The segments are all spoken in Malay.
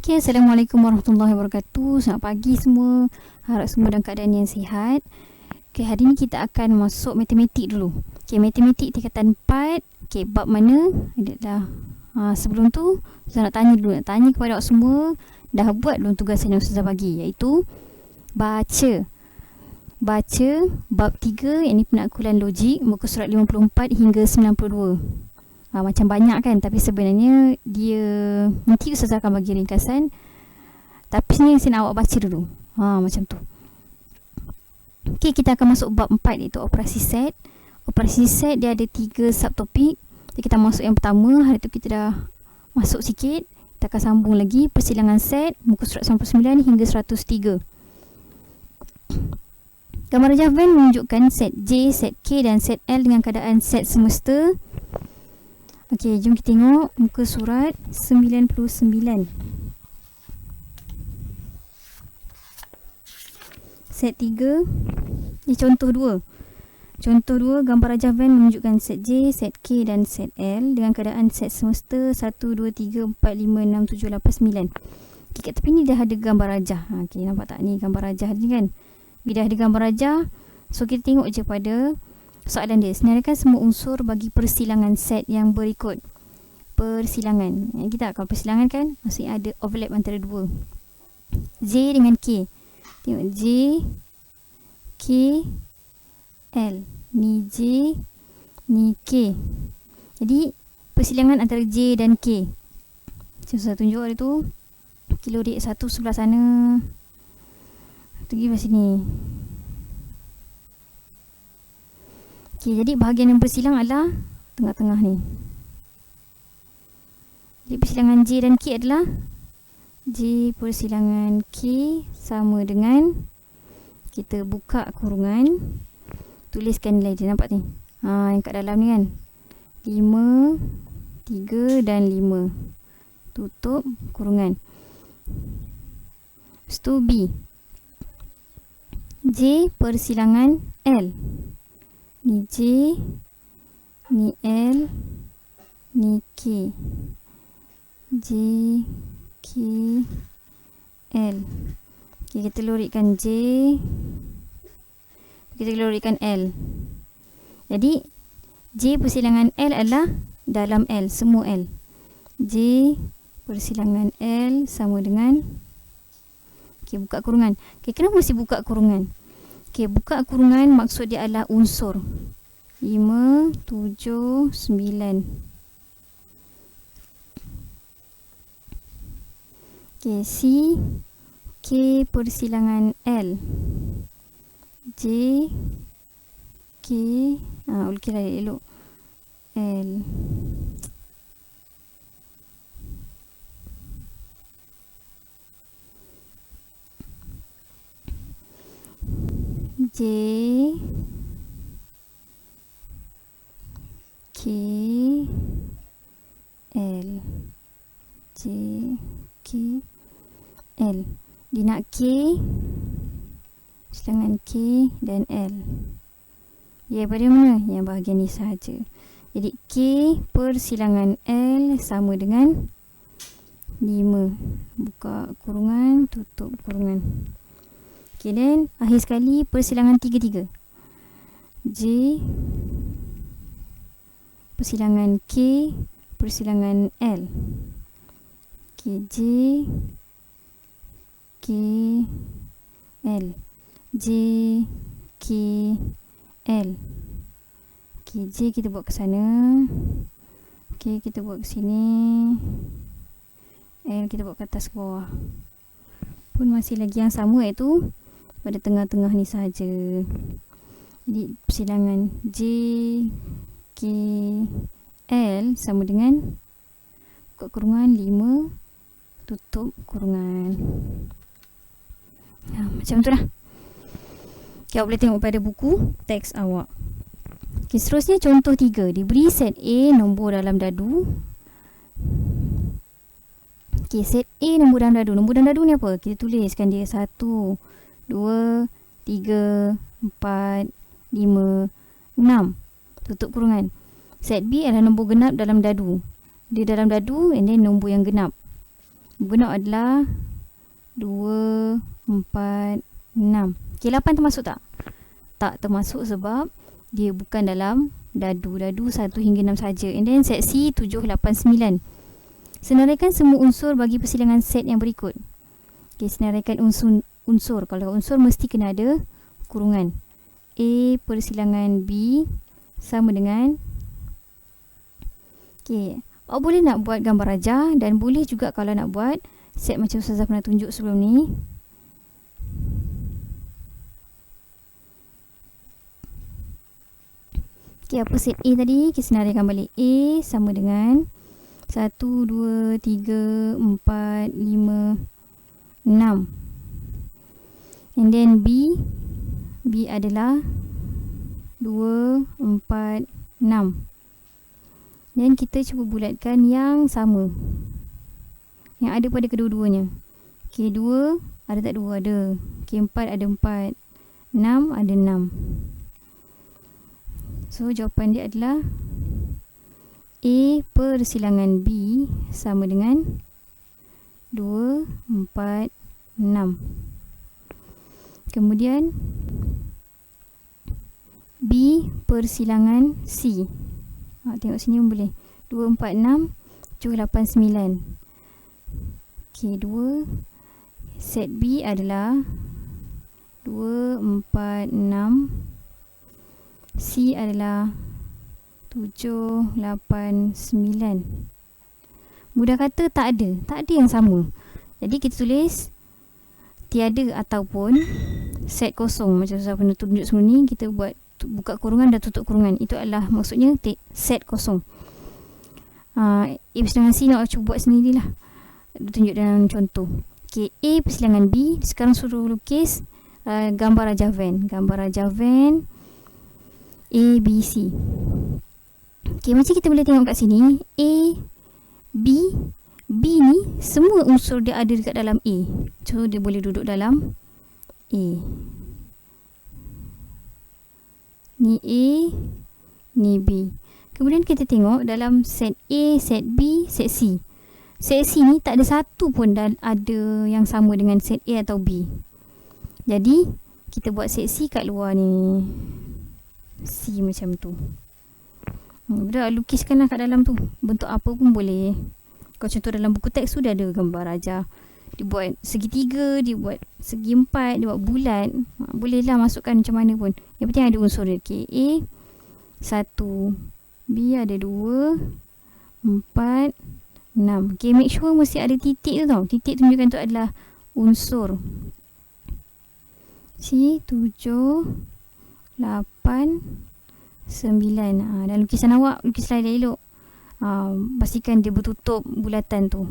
Okay, Assalamualaikum warahmatullahi wabarakatuh. Selamat pagi semua. Harap semua dalam keadaan yang sihat. Okay, hari ni kita akan masuk matematik dulu. Okay, matematik tingkatan 4. Okay, bab mana? Adalah sebelum tu saya nak tanya dulu. Nak tanya kepada awak semua, dah buat belum tugasan yang Ustazah bagi? Iaitu baca bab 3, yang ni penaklukan logik, muka surat 54 hingga 92. Macam banyak kan, tapi sebenarnya dia nanti Ustazah akan bagi ringkasan, tapi sebenarnya saya nak awak baca dulu. Macam tu. Okay, kita akan masuk bab 4, iaitu operasi set. Operasi set dia ada 3 subtopik. Jadi kita masuk yang pertama. Hari tu kita dah masuk sikit. Kita akan sambung lagi persilangan set, muka surat 99 hingga 103. Gambar rajah Venn menunjukkan set J, set K dan set L dengan keadaan set semesta. Okey, jom kita tengok muka surat 99. Set 3. Ini contoh 2. Contoh 2, gambar rajah Venn menunjukkan set J, set K dan set L dengan keadaan set semesta 1, 2, 3, 4, 5, 6, 7, 8, 9. Okay, kat tepi ni dah ada gambar rajah. Okey, nampak tak ni gambar rajah ni kan? Bila dah ada gambar rajah, so kita tengok je pada soalan dia. Senaraikan semua unsur bagi persilangan set yang berikut. Persilangan. Kita akan persilangan kan? Maksudnya ada overlap antara dua. J dengan K. Tengok J, K, L. Ni J, ni K. Jadi persilangan antara J dan K. Saya tunjuk hari tu. Kilodik satu sebelah sana. Pergi ke sini. Okay, jadi bahagian yang bersilang adalah tengah-tengah ni. Jadi persilangan J dan K adalah J persilangan K sama dengan, kita buka kurungan, tuliskan nilai dia, nampak ni. Yang kat dalam ni kan, 5, 3 dan 5. Tutup kurungan. Lepas tu B, J persilangan L. Ni J, ni L, ni K. J, K, L. Okay, kita lorikkan J, kita lorikkan L. Jadi J persilangan L adalah dalam L, semua L. J persilangan L sama dengan, okay, buka kurungan. Okay, kenapa mesti buka kurungan? Okay, buka kurungan maksud dia adalah unsur 5, 7, 9. Okay, C, K persilangan L. J, K, okey lah elok. L. J, K, L. J, K, L. Dia nak K, persilangan K dan L. Dia pada mana? Yang bahagian ni sahaja. Jadi K persilangan L sama dengan 5. Buka kurungan, tutup kurungan. Okay, dan akhir sekali persilangan 3, 3. J persilangan K persilangan L. Okay, J, K, L. J, K, L. Okay, J kita buat ke sana. Okay, kita buat ke sini. L kita buat ke atas ke bawah. Pun masih lagi yang sama, iaitu pada tengah-tengah ni sahaja. Jadi persilangan J, K, L sama dengan, buka kurungan 5, tutup kurungan. Macam tu lah. Okay, awak boleh tengok pada buku teks awak. Okay, seterusnya contoh 3. Diberi set A nombor dalam dadu. Okay, set A nombor dalam dadu. Nombor dalam dadu ni apa? Kita tuliskan dia 1, 2, 3, 4, 5, 6. Tutup kurungan. Set B adalah nombor genap dalam dadu. Dia dalam dadu and then nombor yang genap. Benar adalah 2, 4, 6. Okay, 8 termasuk tak? Tak termasuk sebab dia bukan dalam dadu. Dadu 1 hingga 6 saja. And then set C 7, 8, 9. Senaraikan semua unsur bagi persilangan set yang berikut. Okay, senaraikan unsur. Kalau unsur mesti kena ada kurungan. A persilangan B sama dengan, okay, awak boleh nak buat gambar rajah dan boleh juga kalau nak buat set macam Ustazah pernah tunjuk sebelum ni. Okay, apa set A tadi? Kita senaraikan balik. A sama dengan 1, 2, 3, 4, 5, 6. And then B adalah 2, 4, 6. Dan kita cuba bulatkan yang sama, yang ada pada kedua-duanya. Okay, 2 ada tak 2? Ada. Okay, 4 ada 4. 6 ada 6. So jawapan dia adalah A persilangan B sama dengan 2, 4, 6. Kemudian B persilangan C. Tengok sini pun boleh. 2, 4, 6, 7, 8, 9. Okay, 2. Set B adalah 2, 4, 6. C adalah 7, 8, 9. Mudah kata tak ada yang sama. Jadi kita tulis tiada ataupun set kosong. Macam saya pernah tunjuk sebelum ni, kita buat buka kurungan dan tutup kurungan. Itu adalah maksudnya set kosong. A persilangan C nak cuba buat sendirilah. Tunjuk dalam contoh. Okay, A persilangan B. Sekarang suruh lukis gambar rajah van. Gambar rajah van A, B, C. Okay, macam kita boleh tengok kat sini, A, B ni semua unsur dia ada dekat dalam A. So dia boleh duduk dalam A. Ni A, ni B. Kemudian kita tengok dalam set A, set B, set C. Set C ni tak ada satu pun ada yang sama dengan set A atau B. Jadi kita buat set C kat luar ni. C macam tu. Dah lukiskanlah kat dalam tu. Bentuk apa pun boleh. Kalau contoh dalam buku teks tu dia ada gambar rajah. Dia buat segitiga, dia buat segi empat, dia buat bulat. Bolehlah masukkan macam mana pun. Yang penting ada unsur dia. Okay, A 1, B ada 2, 4, 6. Okay, make sure mesti ada titik tu tau. Titik tunjukkan tu adalah unsur. C 7, 8, 9. Dan lukisan awak lukislah elok. Pastikan dia bertutup bulatan tu.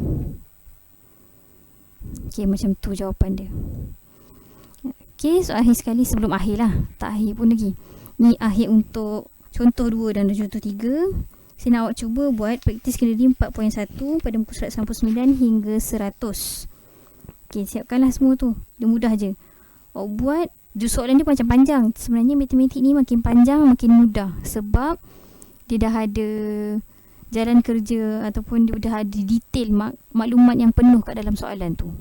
Okay, macam tu jawapan dia. Okay, so akhir sekali sebelum akhir lah. Tak akhir pun lagi. Ni akhir untuk contoh 2 dan contoh 3. Saya nak awak cuba buat praktis kediri 4.1 pada muka surat 99 hingga 100. Okay, siapkanlah semua tu. Dia mudah je. Awak buat, soalan dia macam panjang. Sebenarnya matematik ni makin panjang makin mudah. Sebab dia dah ada jalan kerja ataupun dia dah ada detail maklumat yang penuh kat dalam soalan tu.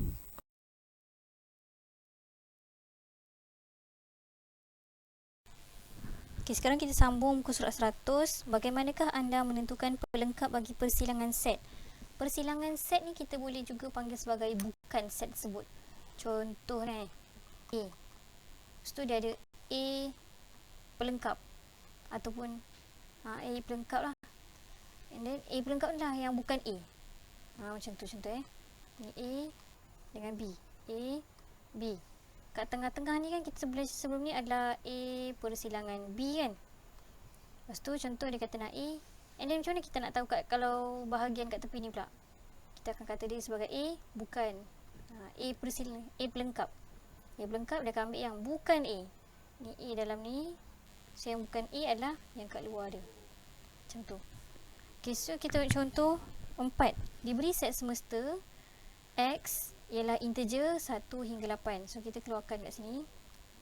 Okay, sekarang kita sambung muka surat 100. Bagaimanakah anda menentukan pelengkap bagi persilangan set? Persilangan set ni kita boleh juga panggil sebagai bukan set tersebut. Contoh ni A. Lepas tu dia ada A pelengkap ataupun A pelengkap lah. And then A pelengkap lah yang bukan A. Macam tu contoh Ni A dengan B. A, B. Kat tengah-tengah ni kan kita belajar sebelum ni adalah A persilangan B kan. Lepas tu contoh dia kata nak A. And then macam mana kita nak tahu kalau bahagian kat tepi ni pula? Kita akan kata dia sebagai A bukan. A persilangan, A pelengkap. A pelengkap dia akan ambil yang bukan A. Ni A dalam ni. So yang bukan A adalah yang kat luar dia. Macam tu. Okay, so kita ambil contoh 4. Diberi set semesta X ialah integer 1 hingga 8. So kita keluarkan kat sini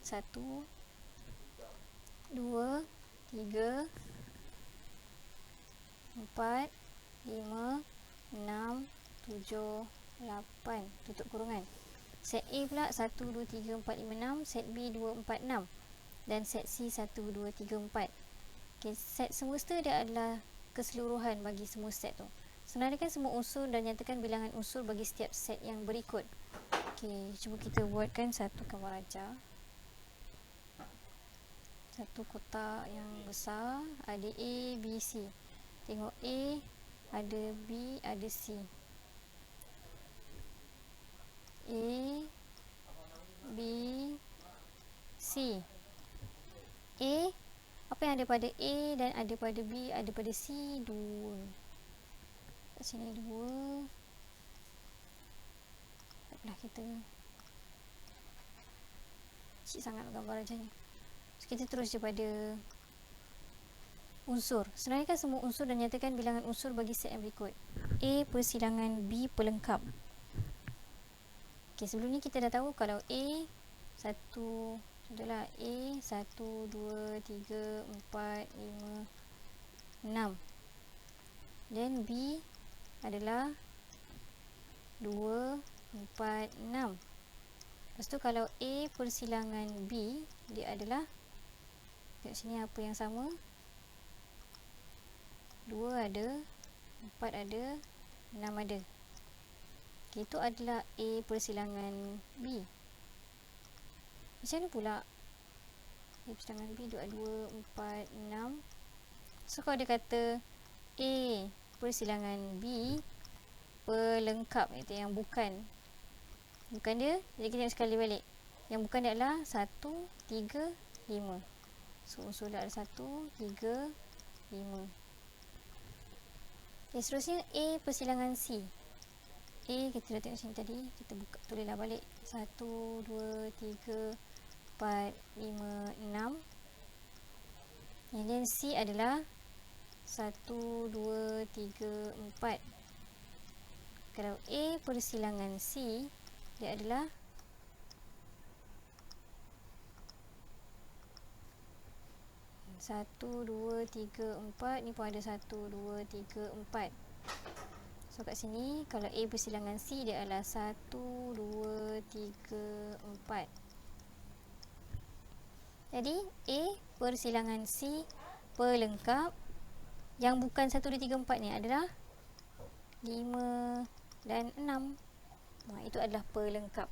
1, 2, 3, 4, 5, 6, 7, 8, tutup kurungan. Set A pula 1, 2, 3, 4, 5, 6. Set B 2, 4, 6. Dan set C 1, 2, 3, 4. Okay, set semesta dia adalah keseluruhan bagi semua set tu. Senaraikan semua unsur dan nyatakan bilangan unsur bagi setiap set yang berikut. Okay, cuba kita buatkan satu gambar ajar. Satu kotak yang besar, ada A, B, C. Tengok A, ada B, ada C. A, B, C. A, apa yang ada pada A dan ada pada B, ada pada C, 2. Kat sini 2. Taklah kita kecil sangat gambar aja ni. So, kita terus je pada unsur. Senaraikan semua unsur dan nyatakan bilangan unsur bagi set yang berikut. A persilangan B pelengkap. Okay, sebelum ni kita dah tahu kalau A 1, contohlah A 1, 2, 3, 4, 5, 6. Dan B adalah 2, 4, 6. Lepas tu kalau A persilangan B, dia adalah, kat sini apa yang sama? 2 ada, 4 ada, 6 ada. Itu adalah A persilangan B. Macam mana pula A persilangan B 2, 4, 6. So kalau dia kata A persilangan B pelengkap, itu yang bukan dia. Jadi kita tengok sekali balik. Yang bukan dia adalah 1, 3, 5. So unsur dia ada 1, 3, 5. Okay, seterusnya A persilangan C. A kita dah tengok sini tadi. Kita buka, tulislah balik. 1, 2, 3, 4, 5, 6. And then C adalah 1, 2, 3, 4. Kalau A persilangan C, dia adalah 1, 2, 3, 4. Ni pun ada 1, 2, 3, 4. So kat sini kalau A persilangan C, dia adalah 1, 2, 3, 4. Jadi A persilangan C pelengkap. Yang bukan 1, 2, 3, 4 ni adalah 5 dan 6. Itu adalah pelengkap.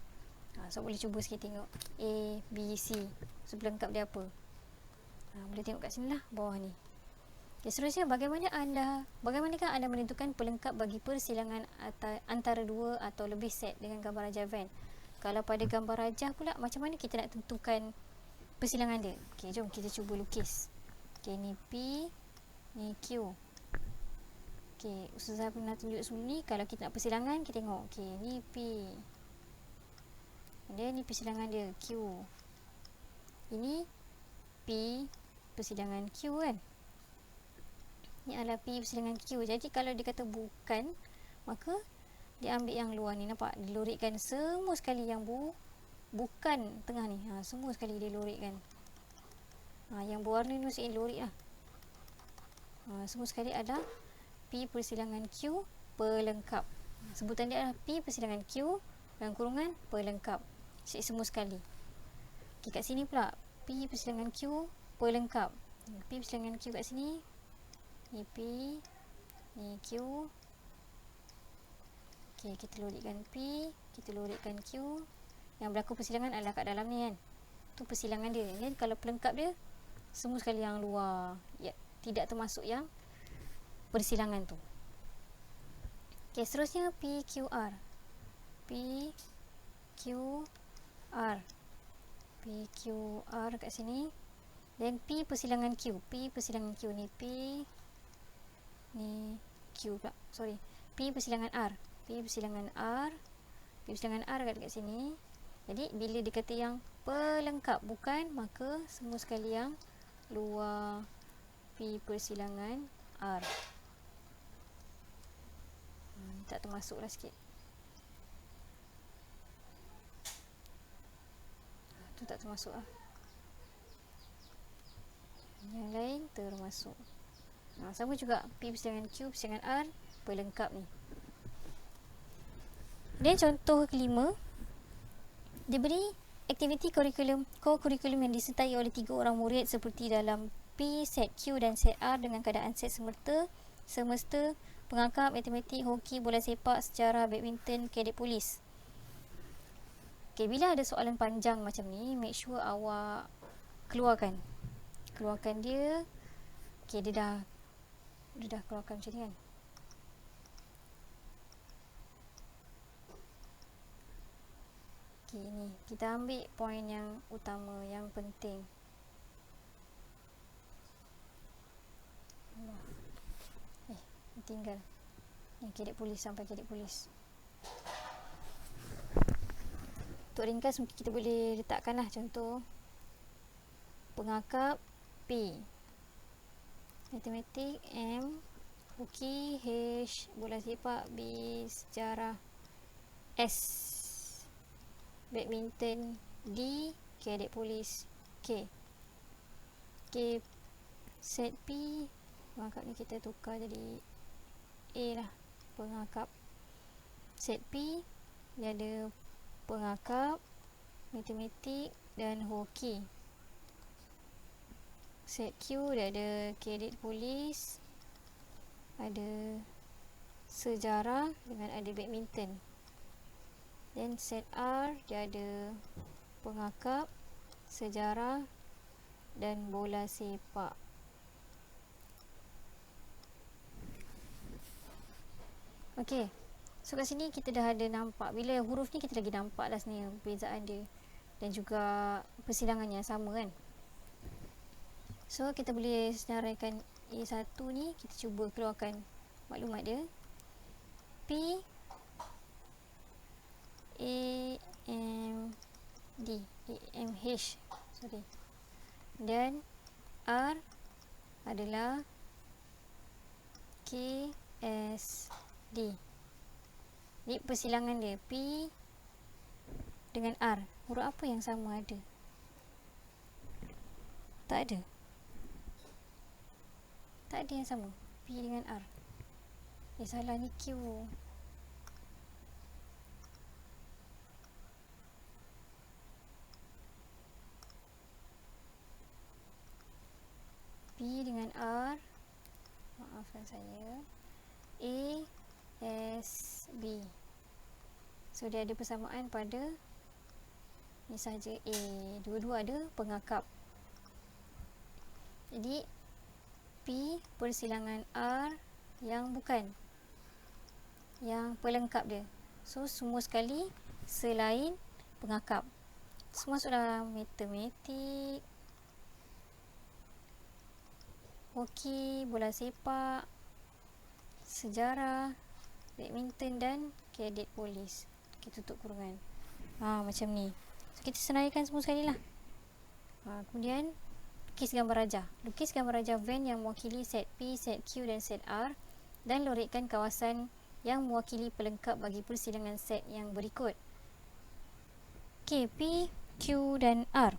So boleh cuba sikit tengok A, B, C. So pelengkap dia apa? Boleh tengok kat sini lah, bawah ni. Okay, seterusnya bagaimanakah anda menentukan pelengkap bagi persilangan antara dua atau lebih set dengan gambar rajah Venn? Kalau pada gambar rajah pula, macam mana kita nak tentukan persilangan dia? Okay, jom kita cuba lukis. Okay, ni P, ni Q. Okay, Ustazah pernah tunjuk sebelum ni. Kalau kita nak persilangan, kita tengok. Okay, ni P. Dia ni persilangan dia, Q. Ini P persilangan Q kan. Ni adalah P persilangan Q. Jadi kalau dia kata bukan, maka dia ambil yang luar ni. Nampak? Dia lorikkan semua sekali yang bukan tengah ni. Semua sekali dia lorikkan. Yang berwarna ni mesti lorik lah. Semua sekali ada P persilangan Q pelengkap. Sebutan dia adalah P persilangan Q dalam kurungan pelengkap. Semua sekali. Okay, kat sini pula P persilangan Q pelengkap. P persilangan Q kat sini. Ni P, ni Q. Okay, kita lorikkan P, kita lorikkan Q. Yang berlaku persilangan adalah kat dalam ni kan. Tu persilangan dia. Kan kalau pelengkap dia, semua sekali yang luar. Ya, tidak termasuk yang persilangan tu. Okay, seterusnya P, Q, R. P, Q, R. P, Q, R kat sini. Dan P persilangan Q. P persilangan Q ni P, ni Q pula. Sorry. P persilangan R. P persilangan R. P persilangan R kat sini. Jadi bila dikata yang pelengkap bukan, maka semua sekali yang luar P persilangan R. Tak termasuk lah sikit. Tu tak termasuk lah. Yang lain termasuk. Sama juga P persilangan Q persilangan R pelengkap ni. Dan contoh kelima, diberi aktiviti co-curriculum yang disertai oleh 3 orang murid seperti dalam P, set Q dan set R dengan keadaan set semesta, pengangkap, matematik, hoki, bola sepak, sejarah, badminton, kadet polis. Okay, bila ada soalan panjang macam ni, make sure awak keluarkan dia. Okay, dia dah keluarkan macam ni kan. Okay, ni kita ambil poin yang utama, yang penting. Tinggal yang kadet polis sampai kadet polis. Untuk ringkas mungkin kita boleh letakkanlah contoh pengakap P, matematik M, hoki H, bola sepak B, sejarah S, badminton D, kadet polis K. Okay, set P, pengakap ni kita tukar jadi A lah, pengakap. Set P dia ada pengakap, matematik dan hoki. Set Q dia ada kadet polis, ada sejarah dengan ada badminton. Dan set R dia ada pengakap, sejarah dan bola sepak. Okey, so kat sini kita dah ada nampak, bila huruf ni kita lagi nampak dah sebenarnya perbezaan dia dan juga persilangannya sama kan. So kita boleh senaraikan A1 ni, kita cuba keluarkan maklumat dia. P A M D A M H dan R adalah K S D. Ni persilangan dia, P dengan R. Huruf apa yang sama ada? Tak ada. Tak ada yang sama, P dengan R. Salah ni Q. P dengan R, maafkan saya, A S B. So dia ada persamaan pada ni saja A. Dua-dua ada pengakap. Jadi P persilangan R yang bukan, yang pelengkap dia. So semua sekali selain pengakap. Semua sudah matematik, hoki, bola sepak, sejarah, badminton dan kadet polis. Kita tutup kurungan. Macam ni. So, kita senaraikan semua sekali lah. Kemudian lukis gambar rajah. Lukis gambar rajah van yang mewakili set P, set Q dan set R dan lorikkan kawasan yang mewakili pelengkap bagi persilangan set yang berikut. Okay, P, Q dan R.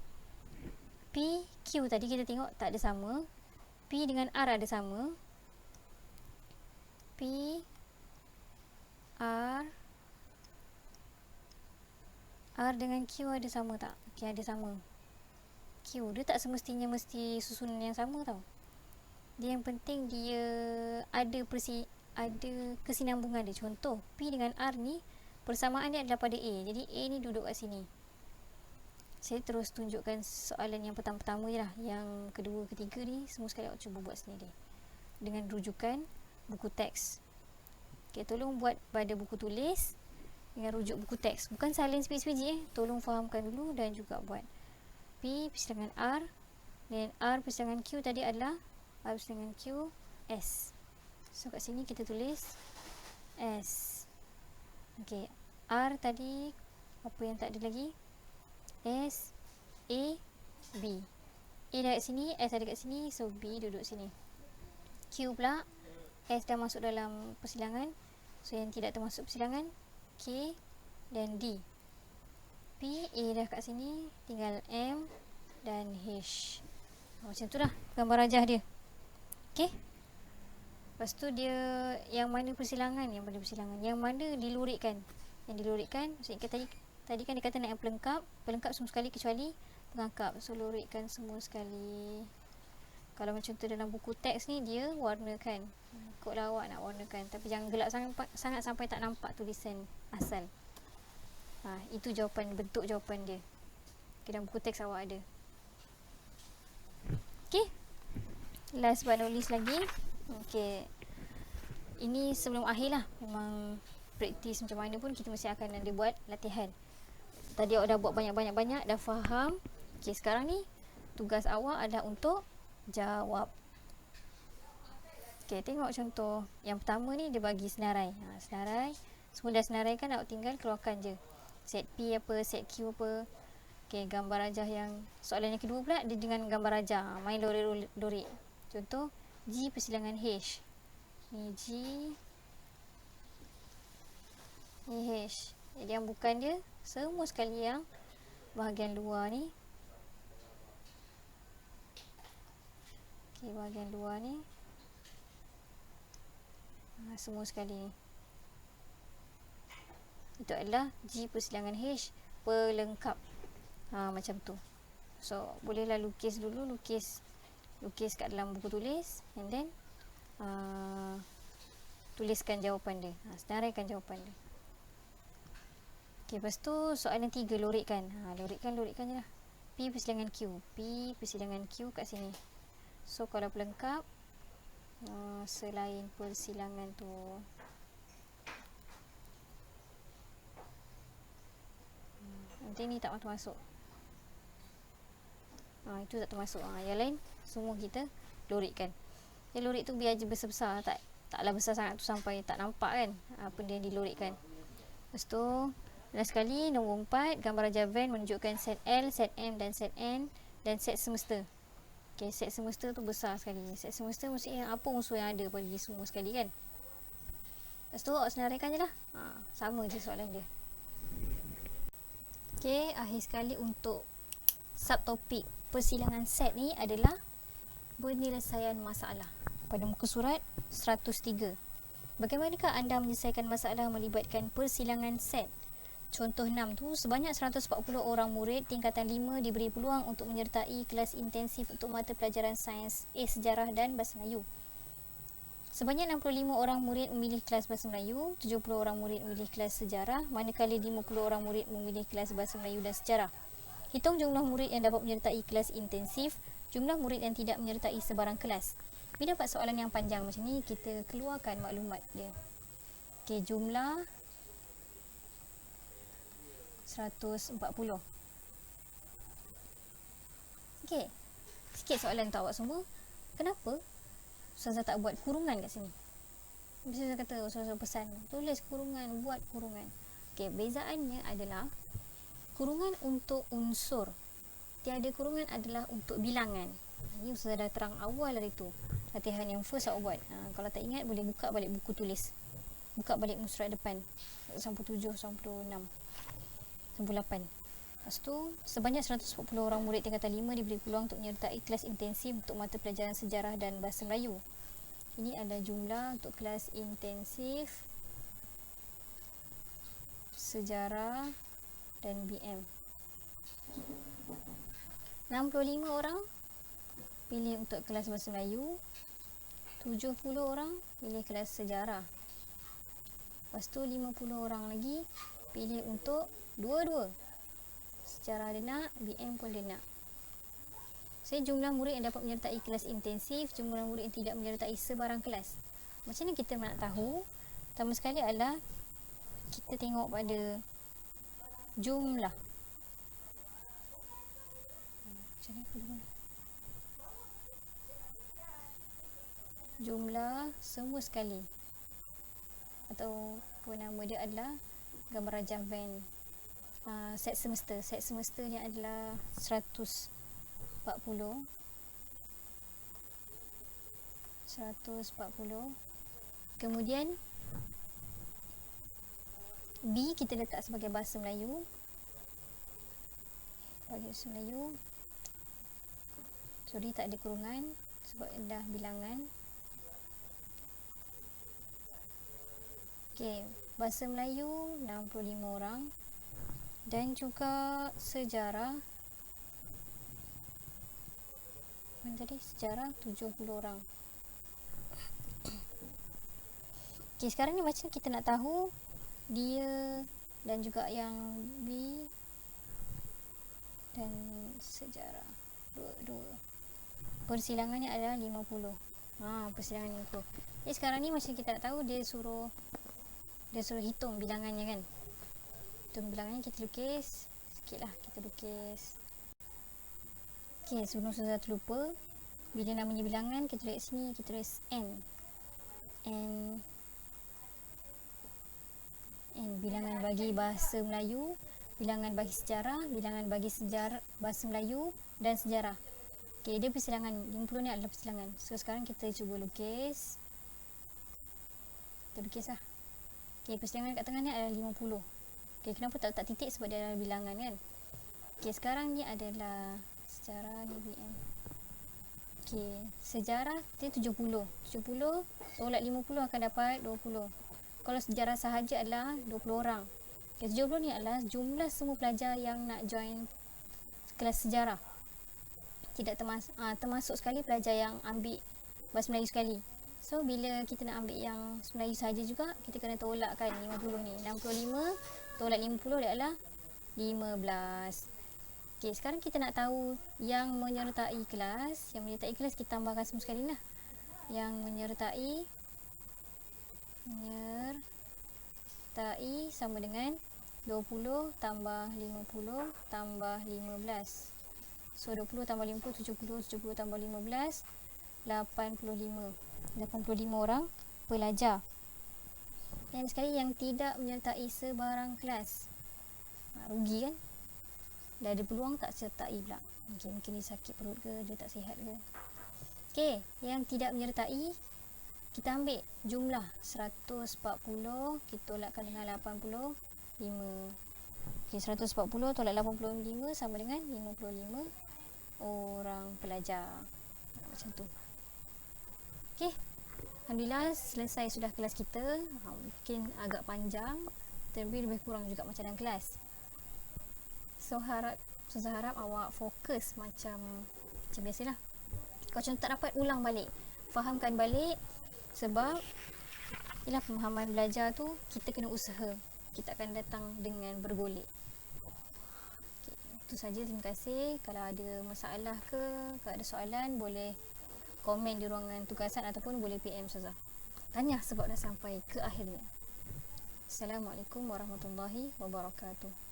P, Q tadi kita tengok tak ada sama. P dengan R ada sama. P, R dengan Q ada sama tak? Okay, ada sama. Q dia tak semestinya mesti susunan yang sama tau. Dia yang penting dia ada kesinambungan dia. Contoh P dengan R ni persamaan dia adalah pada A. Jadi A ni duduk kat sini. Saya terus tunjukkan soalan yang pertama-pertama je lah. Yang kedua, ketiga ni semua sekali awak cuba buat sendiri dengan rujukan buku teks. Okay, tolong buat pada buku tulis dengan rujuk buku teks. Bukan salin sebiji-sebiji tolong fahamkan dulu dan juga buat. P persilangan R dan R persilangan Q tadi adalah R persilangan Q S. So kat sini kita tulis S. Okay, R tadi apa yang tak ada lagi? S, A, B. A dah kat sini, S ada kat sini, so B duduk sini. Q pula, S dah masuk dalam persilangan, so yang tidak termasuk persilangan K dan D. P, A dah kat sini, tinggal M dan H. Macam tu lah gambar rajah dia. Okay. Lepas tu dia yang mana persilangan, yang mana dilurikkan. yang dilorikkan. Maksudnya tadi kan dia kata nak yang pelengkap semua sekali kecuali pengangkap. So lorikkan semua sekali. Kalau macam tu dalam buku teks ni dia warnakan, ikutlah awak nak warnakan, tapi jangan gelap sangat sampai tak nampak tulisan asal. Itu jawapan, bentuk jawapan dia. Dalam buku teks awak ada. Okay, last but not least lagi. Okay, ini sebelum akhir lah. Memang praktis macam mana pun kita mesti akan ada buat latihan. Tadi awak dah buat banyak-banyak, dah faham. Okay, sekarang ni tugas awak adalah untuk jawab. Okay, tengok contoh. Yang pertama ni dia bagi senarai. Senarai, semua dah senaraikan, awak tinggal keluarkan je. Set P apa, set Q apa. Okay, gambar rajah yang soalan yang kedua pula dia dengan gambar rajah. Main lorik. Contoh G persilangan H. Ni G, ni H. Jadi yang bukan dia semua sekali yang bahagian luar ni. Okay, bahagian luar ni semua sekali ni. Itu adalah G persilangan H pelengkap. Macam tu. So bolehlah lukis dulu, lukis kat dalam buku tulis, and then tuliskan jawapan dia. Senaraikan jawapan dia. Okay, lepas tu soalan 3 lorikkan. Lorikkan je lah. P persilangan Q. P persilangan Q kat sini. So kalau pelengkap, selain persilangan tu, nanti ni tak masuk. Itu tak termasuk. Yang lain semua kita lorikkan. Lorik tu biar je besar-besar, taklah besar sangat tu sampai tak nampak kan apa yang dilorikkan. Lepas tu last sekali nombor 4, gambar rajah Venn menunjukkan set L, set M dan set N dan set semesta. Okay, set semesta tu besar sekali. Set semesta maksudnya apa unsur yang ada pada dia semua sekali kan. Lepas tu awak senaraikan je lah. Sama je soalan dia. Okay, akhir sekali untuk subtopik persilangan set ni adalah penyelesaian masalah. Pada muka surat 103. Bagaimanakah anda menyelesaikan masalah melibatkan persilangan set? Contoh 6 tu, sebanyak 140 orang murid tingkatan 5 diberi peluang untuk menyertai kelas intensif untuk mata pelajaran sains, sejarah dan bahasa Melayu. Sebanyak 65 orang murid memilih kelas bahasa Melayu, 70 orang murid memilih kelas sejarah, manakala 50 orang murid memilih kelas bahasa Melayu dan sejarah. Hitung jumlah murid yang dapat menyertai kelas intensif, jumlah murid yang tidak menyertai sebarang kelas. Bila dapat soalan yang panjang macam ni, kita keluarkan maklumat dia. Okay, jumlah 140. Okay, sikit soalan untuk awak semua. Kenapa Ustazah tak buat kurungan kat sini? Ustazah kata, Ustazah pesan tulis kurungan, buat kurungan. Okay, bezaannya adalah kurungan untuk unsur, tiada kurungan adalah untuk bilangan. Ini Ustazah dah terang awal dari tu. Latihan yang first awak buat. Kalau tak ingat boleh buka balik buku tulis, buka balik muka surat depan 97, 96, 98. Lepas tu sebanyak 140 orang murid tingkatan 5 diberi peluang untuk menyertai kelas intensif untuk mata pelajaran sejarah dan bahasa Melayu. Ini adalah jumlah untuk kelas intensif sejarah dan BM. 65 orang pilih untuk kelas bahasa Melayu, 70 orang pilih kelas sejarah. Lepas tu 50 orang lagi pilih untuk dua-dua, sejarah dia nak, BM pun dia nak. Saya jumlah murid yang dapat menyertai kelas intensif, jumlah murid yang tidak menyertai sebarang kelas. Macam mana kita nak tahu? Pertama sekali adalah kita tengok pada jumlah. Macam ni jumlah semua sekali, atau apa nama dia adalah gambar rajah Venn. Set semesta. Set semesta ni adalah 140. Kemudian B kita letak sebagai bahasa Melayu. Bahasa Melayu, sorry tak ada kurungan sebab dah bilangan. Okay, Bahasa Melayu 65 orang. Dan juga sejarah, mana tadi? Sejarah 70 orang. Okay, sekarang ni macam kita nak tahu dia dan juga yang B dan sejarah dua-dua. Persilangannya adalah 50. Persilangan 50. Jadi sekarang ni macam kita nak tahu dia suruh hitung bilangannya kan. Hitung bilangannya kita lukis sikit lah. Kita lukis. Okay, sebelum saya terlupa, bila namanya bilangan kita tulis sini, kita tulis N. Bilangan bagi bahasa Melayu, bilangan bagi sejarah, bilangan bagi bahasa Melayu dan sejarah. Okay, dia persilangan 50 ni adalah persilangan. So sekarang kita cuba lukis. Kita lukis lah. Okay, persilangan kat tengah ni adalah 50. Okay, kenapa tak letak titik? Sebab dia adalah bilangan kan. Okay, sekarang ni adalah sejarah ni BM. Okay, sejarah dia 70. 70 tolak 50 akan dapat 20. Kalau sejarah sahaja adalah 20 orang. Okay, 70 ni adalah jumlah semua pelajar yang nak join kelas sejarah. Tidak termasuk sekali pelajar yang ambil bahasa Melayu sekali. So bila kita nak ambil yang Melayu sahaja juga, kita kena tolakkan 50 ni. 65 tolak 50 dia adalah 15. Okay, sekarang kita nak tahu yang menyertai kelas. Yang menyertai kelas kita tambahkan semua sekali lah. Yang menyertai sama dengan 20 tambah 50 tambah 15. So 20 tambah 50 70, 70 tambah 15 85 orang pelajar. Dan sekali yang tidak menyertai sebarang kelas. Rugi kan? Dah ada peluang tak sertai pula. Okay, mungkin dia sakit perut ke, dia tak sihat ke. Okay, yang tidak menyertai kita ambil jumlah 140, kita tolakkan dengan 85. Okay, 140 tolak 85 sama dengan 55 orang pelajar. Macam tu. Okay, alhamdulillah selesai sudah kelas kita. Mungkin agak panjang, tapi lebih kurang juga macam dalam kelas. So saya harap awak fokus macam biasalah. Kalau contoh tak dapat, ulang balik, fahamkan balik. Sebab ialah pemahaman belajar tu kita kena usaha. Kita akan datang dengan bergolek. Okay, itu saja. Terima kasih. Kalau ada masalah ke, kalau ada soalan, boleh komen di ruangan tugasan ataupun boleh PM Ustazah. Tanya sebab dah sampai ke akhirnya. Assalamualaikum warahmatullahi wabarakatuh.